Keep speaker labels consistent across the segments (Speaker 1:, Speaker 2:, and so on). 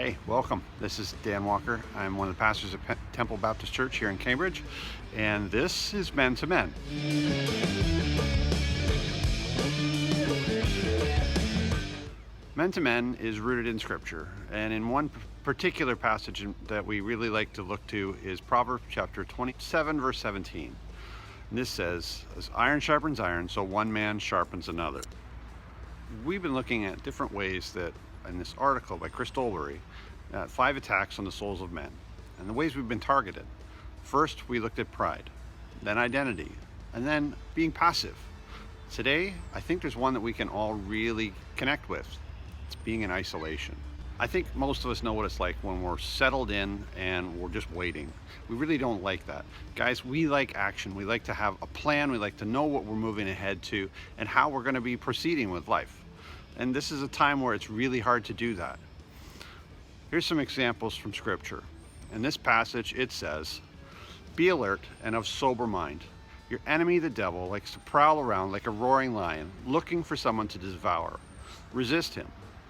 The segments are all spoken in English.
Speaker 1: Hey, welcome. This is Dan Walker. I'm one of the pastors at Temple Baptist Church here in Cambridge, and this is Men to Men. Men to Men is rooted in Scripture, and in one particular passage that we really like to look to is Proverbs chapter 27, verse 17. And this says, "As iron sharpens iron, so one man sharpens another." We've been looking at different ways that, in this article by Chris Dolbery, 5 attacks on the souls of men, and the ways we've been targeted. First, we looked at pride, then identity, and then being passive. Today, I think there's one that we can all really connect with. It's being in isolation. I think most of us know what it's like when we're settled in and we're just waiting. We really don't like that. Guys, we like action. We like to have a plan. We like to know what we're moving ahead to and how we're going to be proceeding with life. And this is a time where it's really hard to do that. Here's some examples from Scripture. In this passage, it says, "Be alert and of sober mind. Your enemy, the devil, likes to prowl around like a roaring lion, looking for someone to devour. Resist him.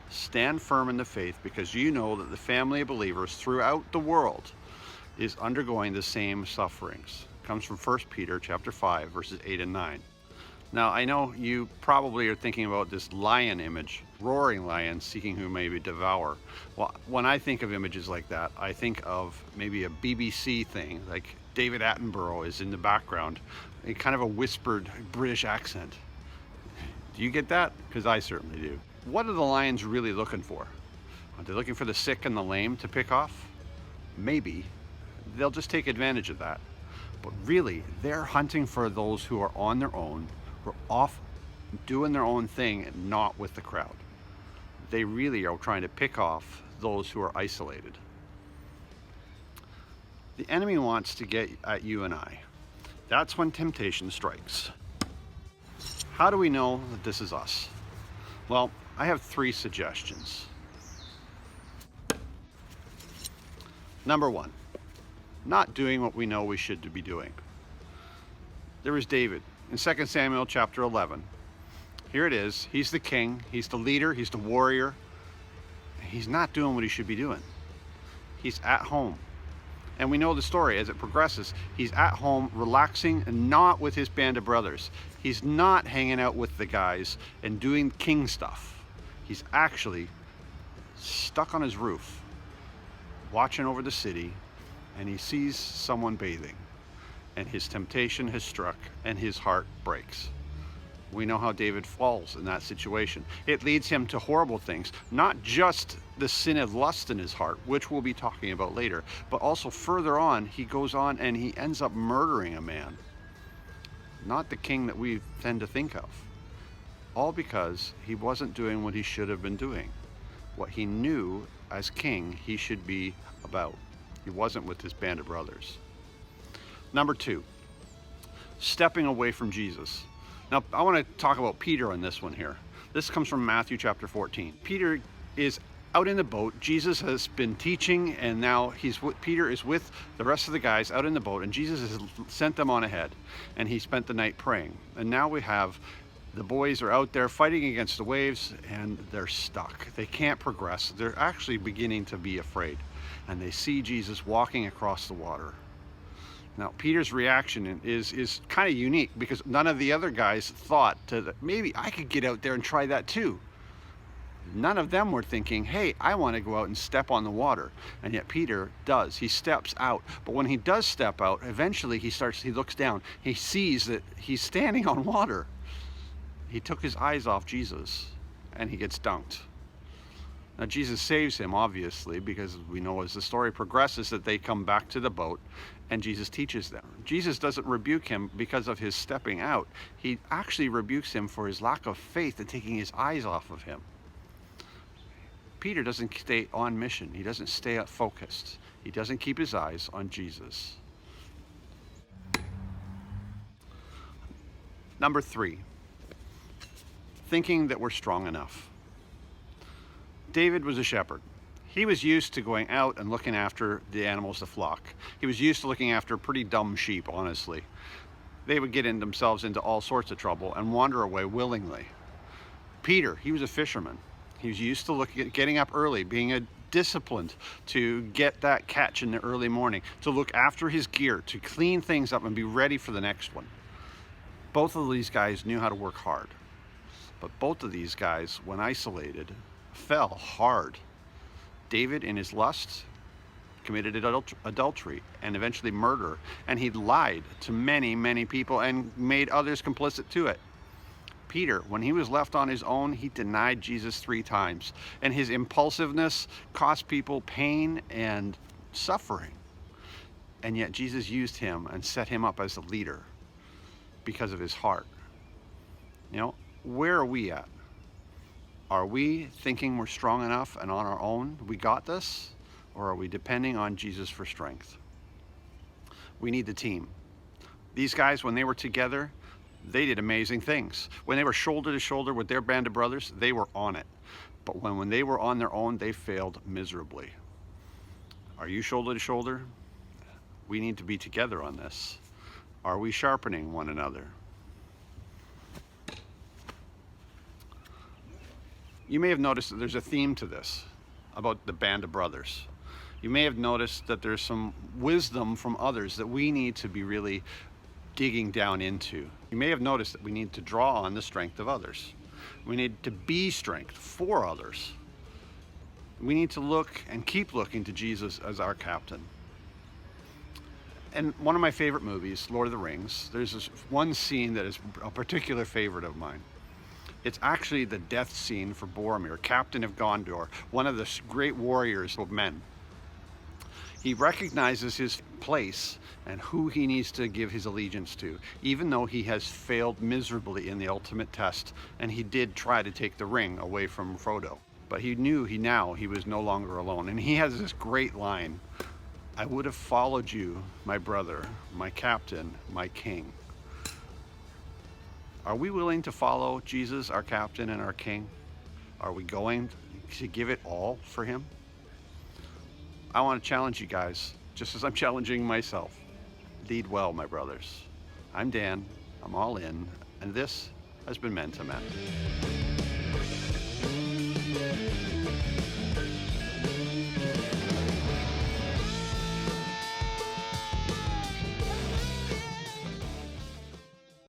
Speaker 1: Stand firm in the faith, because you know that the family of believers throughout the world is undergoing the same sufferings." It comes from 1 Peter chapter 5, verses 8 and 9. Now, I know you probably are thinking about this lion image, roaring lion seeking who may devour. Well, when I think of images like that, I think of maybe a BBC thing, like David Attenborough is in the background, a kind of a whispered British accent. Do you get that? Because I certainly do. What are the lions really looking for? Are they looking for the sick and the lame to pick off? Maybe. They'll just take advantage of that. But really, they're hunting for those who are on their own, who are off doing their own thing and not with the crowd. They really are trying to pick off those who are isolated. The enemy wants to get at you and I. That's when temptation strikes. How do we know that this is us? Well, I have 3 suggestions. Number 1, not doing what we know we should be doing. There was David in 2 Samuel chapter 11. Here it is. He's the king, he's the leader, he's the warrior. He's not doing what he should be doing. He's at home. And we know the story as it progresses. He's at home relaxing and not with his band of brothers. He's not hanging out with the guys and doing king stuff. He's actually stuck on his roof, watching over the city, and he sees someone bathing. And his temptation has struck, and his heart breaks. We know how David falls in that situation. It leads him to horrible things, not just the sin of lust in his heart, which we'll be talking about later, but also further on, he goes on and he ends up murdering a man. Not the king that we tend to think of. All because he wasn't doing what he should have been doing. What he knew as king he should be about. He wasn't with his band of brothers. Number 2, stepping away from Jesus. Now, I want to talk about Peter on this one here. This comes from Matthew chapter 14. Peter is out in the boat. Jesus has been teaching, and now Peter is with the rest of the guys out in the boat, and Jesus has sent them on ahead, and he spent the night praying. And now we have the boys are out there fighting against the waves, and they're stuck. They can't progress. They're actually beginning to be afraid, and they see Jesus walking across the water. Now, Peter's reaction is kind of unique, because none of the other guys thought maybe I could get out there and try that too. None of them were thinking, hey, I want to go out and step on the water. And yet Peter does. He steps out. But when he does step out, eventually he looks down. He sees that he's standing on water. He took his eyes off Jesus, and he gets dunked. Now, Jesus saves him, obviously, because we know as the story progresses that they come back to the boat and Jesus teaches them. Jesus doesn't rebuke him because of his stepping out. He actually rebukes him for his lack of faith and taking his eyes off of him. Peter doesn't stay on mission. He doesn't stay focused. He doesn't keep his eyes on Jesus. Number 3, thinking that we're strong enough. David was a shepherd. He was used to going out and looking after the animals, the flock. He was used to looking after pretty dumb sheep, honestly. They would get themselves into all sorts of trouble and wander away willingly. Peter, he was a fisherman. He was used to getting up early, being a disciplined to get that catch in the early morning, to look after his gear, to clean things up and be ready for the next one. Both of these guys knew how to work hard, but both of these guys, when isolated, fell hard. David, in his lust, committed adultery and eventually murder, and he lied to many, many people and made others complicit to it. Peter, when he was left on his own, he denied Jesus 3 times, and his impulsiveness cost people pain and suffering. And yet Jesus used him and set him up as a leader because of his heart. You know, where are we at? Are we thinking we're strong enough and on our own, we got this? Or are we depending on Jesus for strength? We need the team. These guys, when they were together, they did amazing things. When they were shoulder to shoulder with their band of brothers, they were on it. But when they were on their own, they failed miserably. Are you shoulder to shoulder? We need to be together on this. Are we sharpening one another? You may have noticed that there's a theme to this about the band of brothers. You may have noticed that there's some wisdom from others that we need to be really digging down into. You may have noticed that we need to draw on the strength of others. We need to be strength for others. We need to look and keep looking to Jesus as our captain. And one of my favorite movies, Lord of the Rings, there's this one scene that is a particular favorite of mine. It's actually the death scene for Boromir, captain of Gondor, one of the great warriors of men. He recognizes his place and who he needs to give his allegiance to, even though he has failed miserably in the ultimate test, and he did try to take the ring away from Frodo. But he knew he was no longer alone, and he has this great line, "I would have followed you, my brother, my captain, my king." Are we willing to follow Jesus, our captain and our king? Are we going to give it all for him? I want to challenge you guys, just as I'm challenging myself. Lead well, my brothers. I'm Dan, I'm all in, and this has been Men to Men.